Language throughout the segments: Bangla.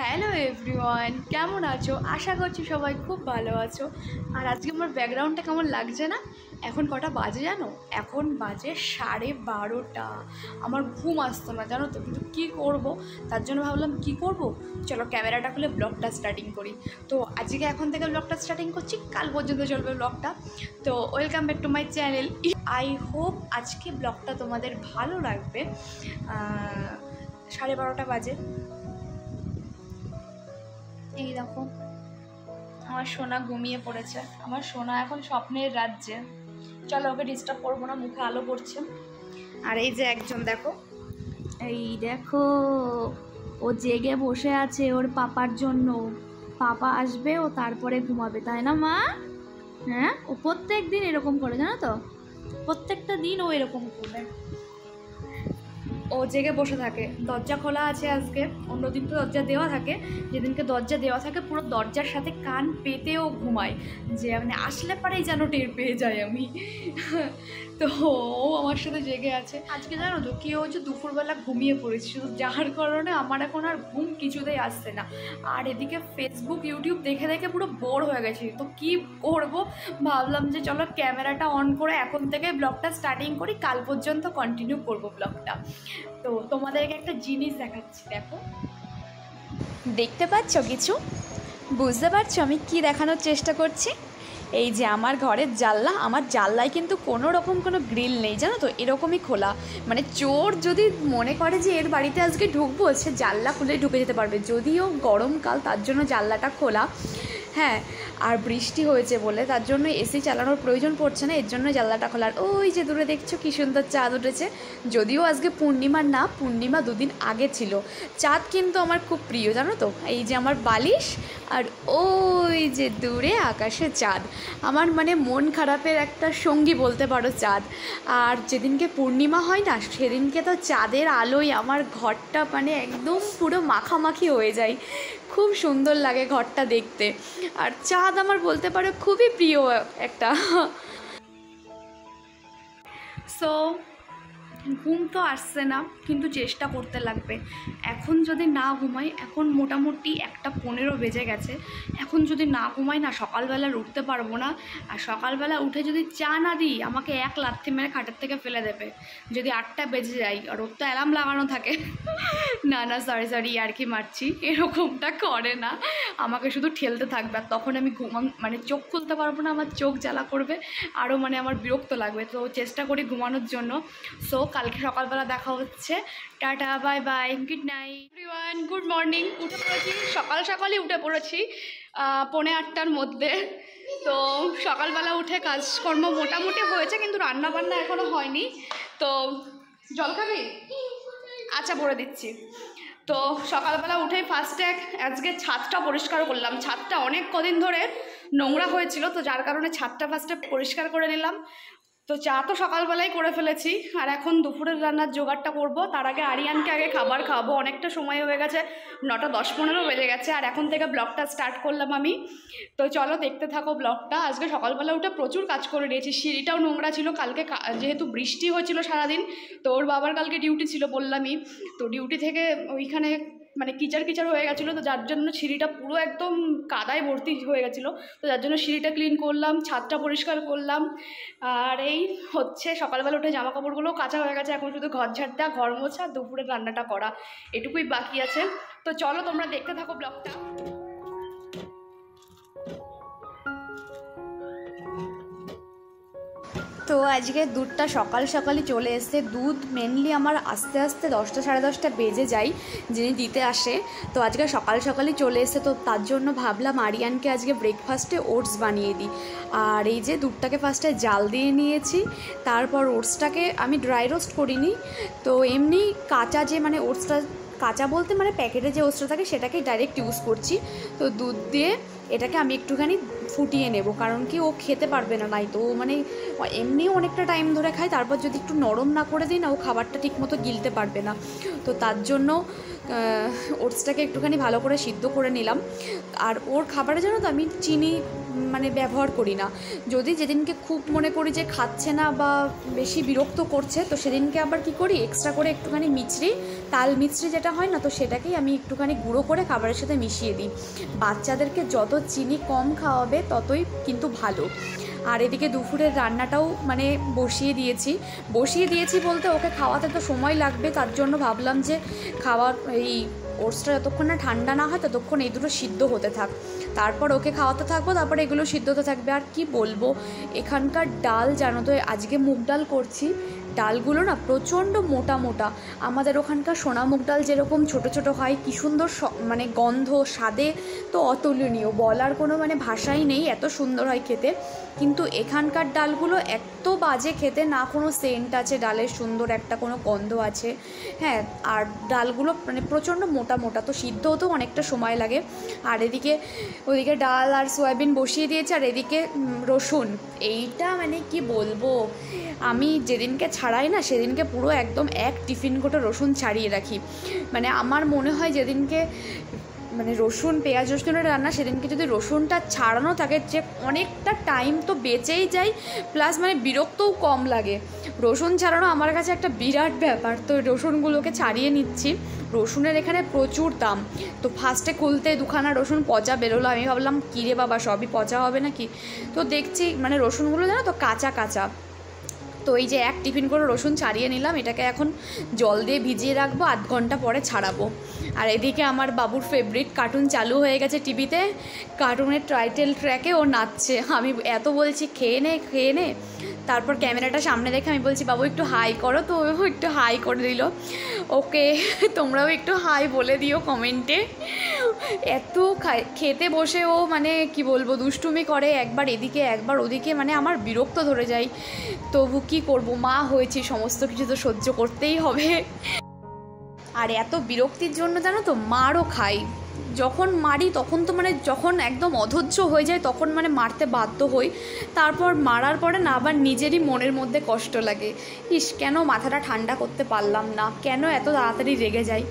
হ্যালো এভরিওয়ান, কেমন আছো? আশা করছি সবাই খুব ভালো আছো। আর আজকে আমার ব্যাকগ্রাউন্ডটা কেমন লাগছে না? এখন কটা বাজে জানো? এখন বাজে 12:30। আমার ঘুম আসতো না জানো তো, কিন্তু কী করবো, তার জন্য ভাবলাম কী করব, চলো ক্যামেরাটা খুলে ব্লগটা স্টার্টিং করি। তো আজকে এখন থেকে ব্লগটা স্টার্টিং করছি, কাল পর্যন্ত চলবে ব্লগটা। তো welcome back to my channel. I hope আজকে ব্লগটা তোমাদের ভালো লাগবে। 12:30 বাজে। এই দেখো আমার সোনা ঘুমিয়ে পড়েছে। আমার সোনা এখন স্বপ্নের রাজ্যে। চলো ওকে ডিস্টার্ব করবো না, মুখে আলো পড়ছে। আর এই যে একজন দেখো, এই দেখো ও জেগে বসে আছে ওর পাপার জন্য। পাপা আসবে ও তারপরে ঘুমাবে, তাই না মা? হ্যাঁ, ও প্রত্যেক দিন এরকম করে জানো তো, প্রত্যেকটা দিন ও এরকম করবে। ও জেগে বসে থাকে, দরজা খোলা আছে আজকে, অন্যদিন তো দরজা দেওয়া থাকে। যেদিনকে দরজা দেওয়া থাকে পুরো দরজার সাথে কান পেতেও ঘুমায়, যে মানে আসলে পারেই যেন টের পেয়ে যায় আমি। তো ও আমার সাথে জেগে আছে আজকে। জানো তো কি হচ্ছে, দুপুরবেলা ঘুমিয়ে পড়েছি, শুধু যার কারণে আমার এখন আর ঘুম কিছুতেই আসছে না। আর এদিকে ফেসবুক ইউটিউব দেখে দেখে পুরো বোর হয়ে গেছি। তো কি করব, ভাবলাম যে চলো ক্যামেরাটা অন করে এখন থেকে ব্লগটা স্টার্টিং করি, কাল পর্যন্ত কন্টিনিউ করব ব্লগটা। তো তোমাদেরকে একটা জিনিস দেখাচ্ছি, দেখো। দেখতে পাচ্ছ কিছু? বুঝতে পারছো আমি কি দেখানোর চেষ্টা করছি? এই যে আমার ঘরের জানলা, আমার জানলায় কিন্তু কোনো রকম কোনো গ্রিল নেই জানো তো, এরকমই খোলা। মানে চোর যদি মনে করে যে এর বাড়িতে আজকে ঢুকবো, সে জানলা খুলে ঢুকে যেতে পারবে। যদিও গরমকাল, তার জন্য জানলাটা খোলা। হ্যাঁ, আর বৃষ্টি হয়েছে বলে তার জন্য এসি চালানোর প্রয়োজন পড়ছে না, এর জন্য জানলাটা খোলার। ওই যে দূরে দেখছো কি সুন্দর চাঁদ উঠেছে। যদিও আজকে পূর্ণিমা না, পূর্ণিমা দুদিন আগে ছিল। চাঁদ কিন্তু আমার খুব প্রিয় জানো তো। এই যে আমার বালিশ, আর ওই যে দূরে আকাশে চাঁদ, আমার মানে মন খারাপের একটা সঙ্গী বলতে পারো চাঁদ। আর যেদিনকে পূর্ণিমা হয় না, সেদিনকে তো চাঁদের আলোয় আমার ঘরটা মানে একদম পুরো মাখামাখি হয়ে যায়। খুব সুন্দর লাগে ঘরটা দেখতে। আর চাঁদ আমার বলতে পারো খুবই প্রিয় একটা। সো ঘুম তো আসছে না, কিন্তু চেষ্টা করতে লাগবে। এখন যদি না ঘুমাই, এখন মোটামুটি 1:15 বেজে গেছে। এখন যদি না ঘুমাই না, সকালবেলা উঠতে পারবো না। আর সকালবেলা উঠে যদি চা না দিই, আমাকে এক লাথি মেরে খাটের থেকে ফেলে দেবে যদি 8টা বেজে যায়। আর ওর তো অ্যালার্ম লাগানো থাকে। না না, সরি আর কি মারছি, এরকমটা করে না। আমাকে শুধু ঠেলতে থাকবে, আর তখন আমি মানে চোখ খুলতে পারবো না, আমার চোখ জ্বালা করবে, আরও মানে আমার বিরক্ত লাগবে। তো চেষ্টা করি ঘুমানোর জন্য। সো কালকে সকালবেলা দেখা হচ্ছে। Tata, bye bye, good night everyone, good morning. উঠে পড়েছি, সকালই উঠে পড়েছি 7:45-8টার মধ্যে। তো সকালবেলা উঠে কাজকর্ম মোটামুটি হয়েছে, কিন্তু রান্না বান্না এখনও হয়নি। তো জল খাবি? আচ্ছা, ভরে দিচ্ছি। তো সকালবেলা উঠেই ফার্স্টে আজকে ছাদটা পরিষ্কার করলাম। ছাদটা অনেক কদিন ধরে নোংরা হয়েছিল, তো যার কারণে ছাদটা ফার্স্টে পরিষ্কার করে নিলাম। তো চা তো সকালবেলায় করে ফেলেছি, আর এখন দুপুরের রান্নার জোগাড়টা করব। তার আগে আরিয়ানকে আগে খাবার খাওয়াবো, অনেকটা সময় হয়ে গেছে, 9:10-15 বেজে গেছে। আর এখন থেকে ব্লগটা স্টার্ট করলাম আমি। তো চলো দেখতে থাকো ব্লগটা। আজকে সকালবেলা উঠে প্রচুর কাজ করে নিয়েছি। সিঁড়িটাও নোংরা ছিল কালকে, যেহেতু বৃষ্টি হয়েছিল সারাদিন। তো ওর বাবার কালকে ডিউটি ছিল বললামই, তো ডিউটি থেকে ওইখানে মানে কিচার হয়ে গেছিলো, তো যার জন্য সিঁড়িটা পুরো একদম কাদায় ভর্তি হয়ে গেছিলো। তো যার জন্য সিঁড়িটা ক্লিন করলাম, ছাদটা পরিষ্কার করলাম। আর এই হচ্ছে সকালবেলা উঠে জামা কাপড়গুলোও কাচা হয়ে গেছে, এখন শুধু ঘর ঝাড় দেওয়া, ঘর মোছা, দুপুরের রান্নাটা করা, এটুকুই বাকি আছে। তো চলো তোমরা দেখতে থাকো ব্লগটা। তো আজকে দুধটা সকালই চলে এসছে। দুধ মেনলি আমার আস্তে আস্তে 10টা সাড়ে 10টা বেজে যায় যিনি দিতে আসে। তো আজকে সকালই চলে এসছে, তো তার জন্য ভাবলাম আরিয়ানকে আজকে ব্রেকফাস্টে ওটস বানিয়ে দিই। আর এই যে দুধটাকে ফার্স্টে জাল দিয়ে নিয়েছি, তারপর ওটসটাকে আমি ড্রাই রোস্ট করিনি, তো এমনি কাঁচা যে মানে ওটসটা, কাঁচা বলতে মানে প্যাকেটে যে ওটসটা থাকে সেটাকেই ডাইরেক্ট ইউজ করছি। তো দুধ দিয়ে এটাকে আমি একটুখানি ফুটিয়ে নেব, কারণ কি ও খেতে পারবে না, নাই তো মানে এমনিও অনেকটা টাইম ধরে খায়, তারপর যদি একটু নরম না করে দিই না, ও খাবারটা ঠিকমতো গিলতে পারবে না। তো তার জন্য ওটসটাকে একটুখানি ভালো করে সিদ্ধ করে নিলাম। আর ওর খাবারে জানো তো আমি চিনি মানে ব্যবহার করি না। যদি যেদিনকে খুব মনে করি যে খাচ্ছে না বা বেশি বিরক্ত করছে, তো সেদিনকে আবার কি করি, এক্সট্রা করে একটুখানি মিছরি, তাল মিছরি যেটা হয় না, তো সেটাকেই আমি একটুখানি গুঁড়ো করে খাবারের সাথে মিশিয়ে দিই। বাচ্চাদেরকে যত চিনি কম খাওয়াবে ততই কিন্তু ভালো। আর এদিকে দুপুরের রান্নাটাও মানে বসিয়ে দিয়েছি বলতে ওকে খাওয়াতে তো সময় লাগবে, তার জন্য ভাবলাম যে এই ওটসটা যতক্ষণ না ঠান্ডা না হয় ততক্ষণ এই দুটো সিদ্ধ হতে থাক, তারপর ওকে খাওয়াতে থাকবো, তারপর এগুলো সিদ্ধ হতে থাকবে। আর কি বলবো, এখানকার ডাল জানো তো, আজকে মুগ ডাল করছি, ডালগুলো না প্রচণ্ড মোটা মোটা। আমাদের ওখানকার সোনা মুগ ডাল যেরকম ছোট ছোট হয়, কি সুন্দর মানে গন্ধ স্বাদে তো অতুলনীয়, বলার কোনো মানে ভাষাই নেই, এত সুন্দর হয় খেতে। কিন্তু এখানকার ডালগুলো এত বাজে খেতে, না কোনো সেন্ট আছে ডালের, সুন্দর একটা কোনো গন্ধ আছে, হ্যাঁ, আর ডালগুলো মানে প্রচণ্ড মোটা মোটা, তো সিদ্ধ হতেও অনেকটা সময় লাগে। আর ওদিকে ডাল আর সয়াবিন বসিয়ে দিয়েছে, আর এদিকে রসুন, এইটা মানে কি বলবো, আমি যেদিনকে ছাড়াই না সেদিনকে পুরো একদম এক টিফিন কোটো রসুন ছাড়িয়ে রাখি। মানে আমার মনে হয় যেদিনকে মানে রসুন পেঁয়াজ রসুনের রান্না, সেদিনকে যদি রসুনটা ছাড়ানো থাকে, যে অনেকটা টাইম তো বেঁচেই যায়, প্লাস মানে বিরক্তও কম লাগে। রসুন ছাড়ানো আমার কাছে একটা বিরাট ব্যাপার। তো রসুনগুলোকে ছাড়িয়ে নিচ্ছি। রসুনের এখানে প্রচুর দাম, তো ফার্স্টে খুলতে দুখানা রসুন পচা বেরোলো। আমি ভাবলাম কিরে বাবা, সবই পচা হবে নাকি, তো দেখছি মানে রসুনগুলো জানো তো কাঁচা কাঁচা। তো এই যে এক টিফিন করে রসুন ছাড়িয়ে নিলাম, এটাকে এখন জল দিয়ে ভিজিয়ে রাখবো, আধ ঘন্টা পরে ছাড়াবো। আর এদিকে আমার বাবুর ফেভারিট কার্টুন চালু হয়ে গেছে টিভিতে, কার্টুনের টাইটেল ট্র্যাকে ও নাচছে। আমি এত বলছি খেয়ে নে, তারপর ক্যামেরাটা সামনে দেখে আমি বলছি বাবু একটু হাই করো, তো ও একটু হাই করে দিল। ওকে, তোমরাও একটু হাই বলে দিও কমেন্টে। এত খেতে বসে ও মানে কি বলবো, দুষ্টুমি করে, একবার এদিকে একবার ওদিকে, মানে আমার বিরক্ত ধরে যায়। তবু কি করব, মা হয়েছি, সমস্ত কিছু তো সহ্য করতেই হবে। আর এত বিরক্তির জন্য জানো তো মারও খাই। যখন মারি তখন তো মানে যখন একদম অধৈর্য হয়ে যায় তখন মানে মারতে বাধ্য হই, তারপর মারার পরে না আবার নিজেরই মনের মধ্যে কষ্ট লাগে, ইস কেন মাথাটা ঠান্ডা করতে পারলাম না, কেন এত তাড়াতাড়ি রেগে যাই।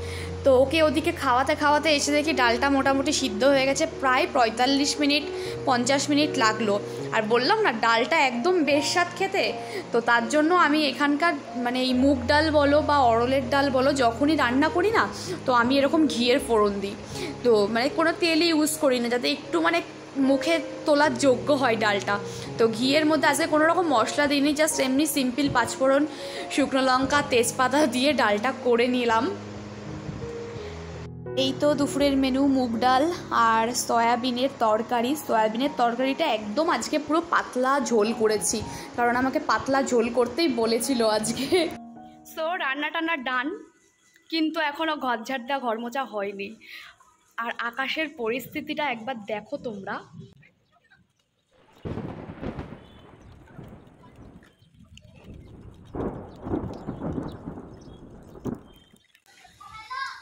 তো ওকে ওদিকে খাওয়াতে এসে দেখি ডালটা মোটামুটি সিদ্ধ হয়ে গেছে, প্রায় 45-50 মিনিট লাগলো। আর বললাম না ডালটা একদম বেশ স্বাদ খেতে, তো তার জন্য আমি এখানকার মানে এই মুগ ডাল বলো বা অরলের ডাল বলো, যখনই রান্না করি না, তো আমি এরকম ঘিয়ের ফোড়ন দিই। তো মানে কোনো তেলই ইউজ করি না, যাতে একটু মানে মুখে তোলার যোগ্য হয় ডালটা। তো ঘিয়ের মধ্যে আজকে কোনো রকম মশলা দিইনি, জাস্ট এমনি সিম্পল পাঁচফোড়ন, শুকনো লঙ্কা, তেজপাতা দিয়ে ডালটা করে নিলাম। এই তো দুপুরের মেনু, মুগ ডাল আর সয়াবিনের তরকারি। সয়াবিনের তরকারিটা একদম আজকে পুরো পাতলা ঝোল করেছি, কারণ আমাকে পাতলা ঝোল করতেই বলেছিল আজকে। সো রান্না টান্না ডান, কিন্তু এখনও ঘর ঝাড় দেওয়া ঘর মোছা হয়নি। আর আকাশের পরিস্থিতিটা একবার দেখো তোমরা,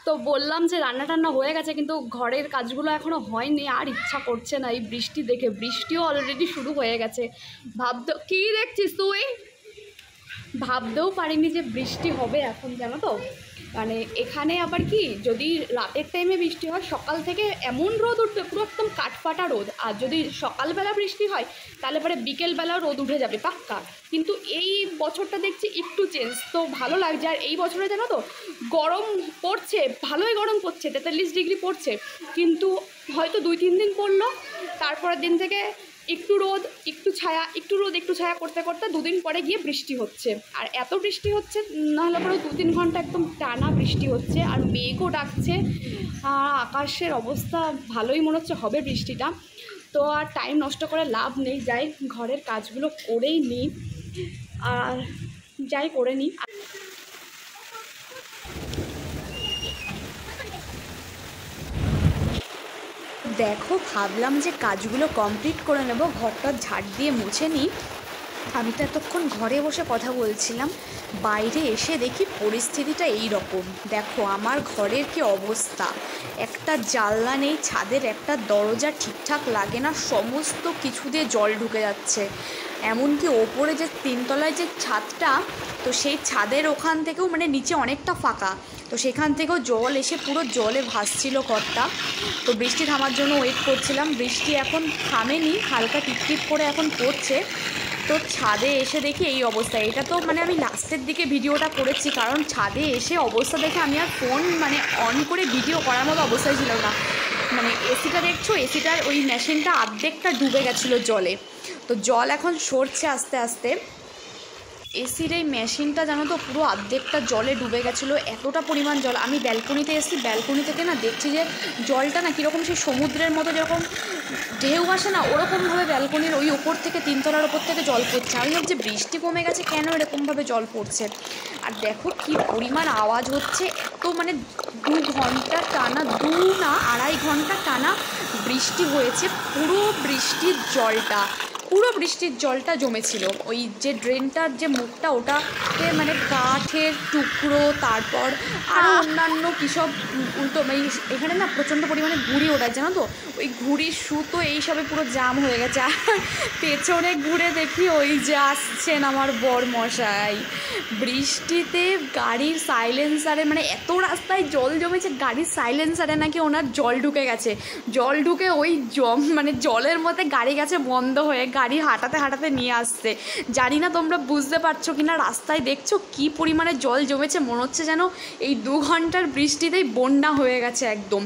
তো বললাম যে রান্না টান্না হয়ে গেছে, কিন্তু ঘরের কাজগুলো এখনও হয়নি, আর ইচ্ছা করছে না এই বৃষ্টি দেখে। বৃষ্টিও অলরেডি শুরু হয়ে গেছে, কি দেখছিস তুই, ভাবতেও পারিনি যে বৃষ্টি হবে এখন, জানো তো। মানে এখানে আবার কি, যদি রাতের টাইমে বৃষ্টি হয়, সকাল থেকে এমন রোদ উঠবে, পুরো একদম কাঠফাটা রোদ। আর যদি সকালবেলা বৃষ্টি হয়, তাহলে পরে বিকেলবেলা রোদ উঠে যাবে পাক্কা। কিন্তু এই বছরটা দেখছি একটু চেঞ্জ, তো ভালো লাগছে। আর এই বছরে জানো তো গরম পড়ছে, ভালোই গরম পড়ছে, 43 ডিগ্রি পড়ছে, কিন্তু হয়তো 2-3 দিন পড়লো, তারপরের দিন থেকে একটু রোদ একটু ছায়া, একটু রোদ একটু ছায়া করতে করতে 2 দিন পরে গিয়ে বৃষ্টি হচ্ছে। আর এত বৃষ্টি হচ্ছে, নাহলে পরে 2-3 ঘন্টা একদম টানা বৃষ্টি হচ্ছে, আর মেঘও ডাকছে। আকাশের অবস্থা ভালোই মনে হচ্ছে হবে বৃষ্টিটা। তো আর টাইম নষ্ট করে লাভ নেই, যাই ঘরের কাজগুলো করেই নিই, আর যাই করে নিই। দেখো ভাবলাম যে কাজগুলো কমপ্লিট করে নেব, ঘরটা ঝাড় দিয়ে মুছে নিই। আমি তো এতক্ষণ ঘরে বসে কথা বলছিলাম, বাইরে এসে দেখি পরিস্থিতিটা এই রকম। দেখো আমার ঘরের কি অবস্থা, একটা জানলা নেই, ছাদের একটা দরজা ঠিকঠাক লাগে না, সমস্ত কিছু দিয়ে জল ঢুকে যাচ্ছে। এমনকি ওপরে যে 3 তলায় যে ছাদটা, তো সেই ছাদের ওখান থেকেও মানে নিচে অনেকটা ফাঁকা, তো সেখান থেকেও জল এসে পুরো জলে ভাসছিল ঘরটা। তো বৃষ্টি থামার জন্য ওয়েট করছিলাম। বৃষ্টি এখন থামেনি, হালকা টিপটিপ করে এখন পড়ছে। তো ছাদে এসে দেখি এই অবস্থা। এটা তো মানে আমি লাস্টের দিকে ভিডিওটা করেছি, কারণ ছাদে এসে অবস্থা দেখে আমি আর ফোন মানে অন করে ভিডিও করার মতো অবস্থায় ছিল না। মানে এসিটা দেখছো, এসিটার ওই মেশিনটা অর্ধেকটা ডুবে গেছিলো জলে। তো জল এখন সরছে আস্তে আস্তে। এসির এই মেশিনটা জানো তো পুরো অর্ধেকটা জলে ডুবে গেছিলো, এতটা পরিমাণ জল। আমি ব্যালকনিতে এসেছি, ব্যালকনি থেকে না দেখছি যে জলটা না কীরকম সেই সমুদ্রের মতো যখন ঢেউ আসে না, ওরকমভাবে ব্যালকনির ওই ওপর থেকে 3 তলার ওপর থেকে জল পড়ছে। আমি ভাবছি বৃষ্টি কমে গেছে, কেন এরকমভাবে জল পড়ছে। আর দেখো কি পরিমাণ আওয়াজ হচ্ছে। এত মানে 2 ঘন্টা টানা, 2 না 2.5 ঘন্টা টানা বৃষ্টি হয়েছে। পুরো বৃষ্টির জলটা জমেছিল। ওই যে ড্রেনটার যে মুখটা, ওটাতে মানে কাঠের টুকরো, তারপর আরও অন্যান্য কী সব উল্টো এখানে না প্রচণ্ড পরিমাণে ঘুড়ি ওঠায়, জানো তো, ওই ঘুড়ির সুতো এইসবে পুরো জাম হয়ে গেছে। আর পেছনে ঘুরে দেখি ওই যে আসছেন আমার বরমশাই। বৃষ্টিতে গাড়ির সাইলেন্সারে মানে এত রাস্তায় জল জমেছে, গাড়ির সাইলেন্সারে নাকি ওনার জল ঢুকে গেছে। জল ঢুকে ওই মানে জলের মধ্যে গাড়ি গেছে বন্ধ হয়ে, গাড়ি হাঁটাতে হাঁটাতে নিয়ে আসছে। জানি না তোমরা বুঝতে পারছো কি না, রাস্তায় দেখছো কি পরিমাণে জল জমেছে। মনে হচ্ছে যেন এই 2 ঘন্টার বৃষ্টিতেই বন্যা হয়ে গেছে একদম।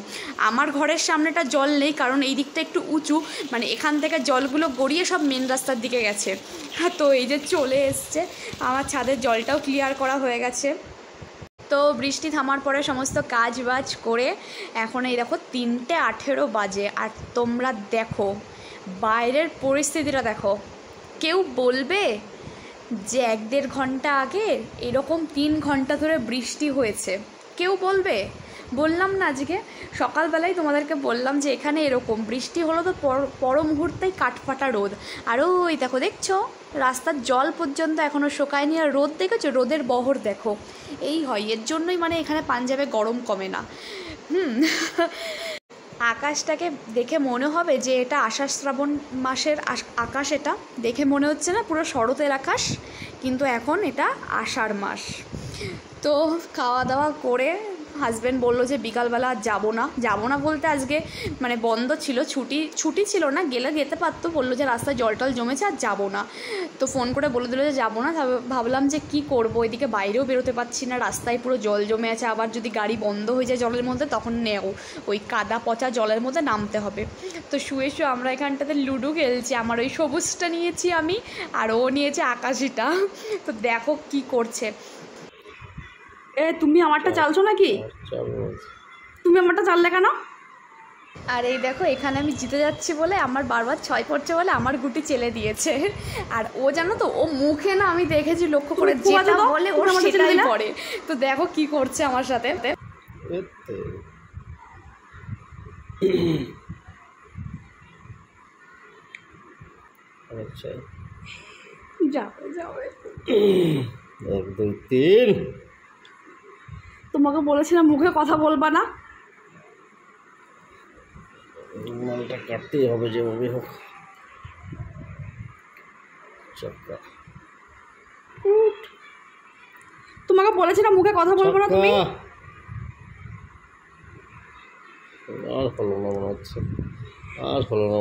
আমার ঘরের সামনেটা জল নেই, কারণ এই দিকটা একটু উঁচু, মানে এখান থেকে জলগুলো গড়িয়ে সব মেন রাস্তার দিকে গেছে। তো এই যে চলে এসছে, আমার ছাদের জলটাও ক্লিয়ার করা হয়ে গেছে। তো বৃষ্টি থামার পরে সমস্ত কাজ বাজ করে এখন এই দেখো 3:18 বাজে। আর তোমরা দেখো বাইরের পরিস্থিতিটা দেখো। কেউ বলবে যে 1-1.5 ঘন্টা আগে এরকম 3 ঘন্টা ধরে বৃষ্টি হয়েছে? কেউ বলবে? বললাম না আজকে সকালবেলায় তোমাদেরকে বললাম যে এখানে এরকম বৃষ্টি হলো তো পর মুহূর্তেই কাঠফাটা রোদ। আর ওই দেখছো রাস্তার জল পর্যন্ত এখনও শোকায়নি। আর রোদ দেখেছো, রোদের বহর দেখো। এই হয়, এর জন্যই মানে এখানে পাঞ্জাবে গরম কমে না। আকাশটাকে দেখে মনে হবে যে এটা আষাঢ় শ্রাবণ মাসের আকাশ। এটা দেখে মনে হচ্ছে না পুরো শরতের আকাশ, কিন্তু এখন এটা আষাঢ় মাস। তো খাওয়া দাওয়া করে হাজব্যান্ড বললো যে বিকালবেলা আর যাবো না বলতে আজকে মানে বন্ধ ছিল, ছুটি ছিল না, গেলে যেতে পারতো। বললো যে রাস্তায় জল টল জমেছে আর যাবো না। তো ফোন করে বলে দিল যে যাবো না। ভাবলাম যে কি করব, এদিকে বাইরেও বেরোতে পারছি না, রাস্তায় পুরো জল জমে আছে। আবার যদি গাড়ি বন্ধ হয়ে যায় জলের মধ্যে, তখন ওই কাদা পচা জলের মধ্যে নামতে হবে। তো শুয়ে আমরা এখানটাতে লুডো খেলছি। আমার ওই সবুজটা নিয়েছি আমি, আর ও নিয়েছে আকাশিটা। তো দেখো কি করছে। তুমি আমারটা চালছো নাকি? তুমি আমারটা চাললে কেন? আর এই দেখো এখানে আমি জিতে যাচ্ছি বলে আমার বারবার 6 পড়ছে বলে আমার গুটি চেলে দিয়েছে। আর ও জানো তো, ও মুখে না আমি দেখেছি লক্ষ্য করে যেটা বলে ওর সেটাই পড়ে। তো দেখো কি করছে আমার সাথে। আচ্ছা যাও 1 2 3। তোমাকে বলেছিলাম মুখে কথা বলবা না। মালটা কাটতেই হবে যেভাবে হোক। তোমাকে বলেছিলাম মুখে কথা বলবো না তুমি। আর হলো না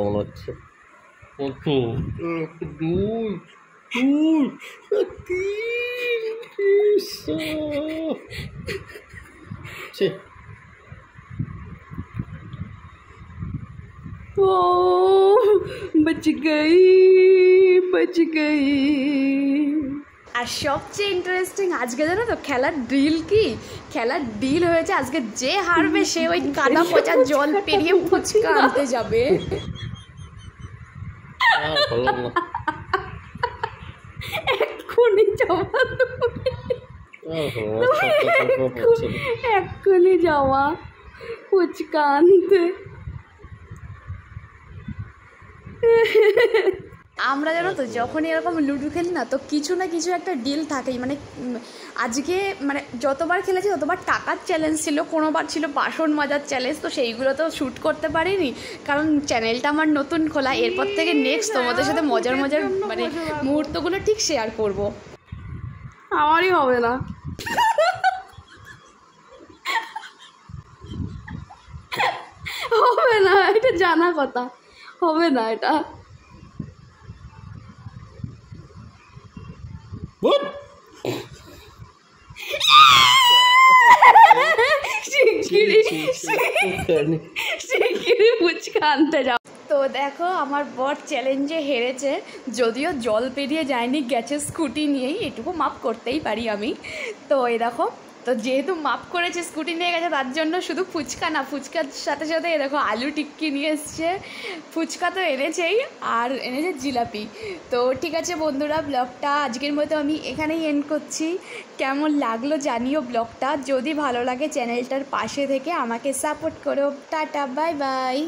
মনে হচ্ছে। কত 1 2 3 बच गई। আর সবচেয়ে ইন্টারেস্টিং আজকে জানো তো খেলার ডিল হয়েছে আজকে। যে হারবে সে ওই কাদা পচা জল পেরিয়ে ফুচকা আনতে যাবে। এক্ষুনি যাওয়া ফুচকা আনতে। আমরা জানো তো যখনই এরকম লুডো খেলি না, তো কিছু না কিছু একটা ডিল থাকেই। মানে আজকে মানে যতবার খেলেছি ততবার টাকার চ্যালেঞ্জ ছিল, কোনোবার ছিল বাসন মাজার চ্যালেঞ্জ। তো সেইগুলো তো শ্যুট করতে পারিনি, কারণ চ্যানেলটা আমার নতুন খোলা। এরপর থেকে নেক্সট তোমাদের সাথে মজার মানে মুহূর্তগুলো ঠিক শেয়ার করব। আমারই হবে না। হবে না, এটা জানা কথা, হবে না এটা। শিগগিরই ফুচকা আনতে যাও। তো দেখো আমার বর চ্যালেঞ্জে হেরেছে, যদিও জল পেরিয়ে যায়নি, গেছে স্কুটি নিয়েই, এটুকু মাপ করতেই পারি আমি। তো এই দেখো, তো যেহেতু মাপ করেছে, স্কুটি নিয়ে গেছে, তার জন্য শুধু ফুচকা না, ফুচকার সাথে সাথে এই দেখো আলু টিক্কি নিয়ে এসছে, ফুচকা তো এনেছেই, আর এনেছে জিলাপি। তো ঠিক আছে বন্ধুরা, ব্লগটা আজকের মতো আমি এখানেই এন্ড করছি। কেমন লাগলো জানিও ব্লগটা, যদি ভালো লাগে চ্যানেলটার পাশে থেকে আমাকে সাপোর্ট করো। Tata, bye bye.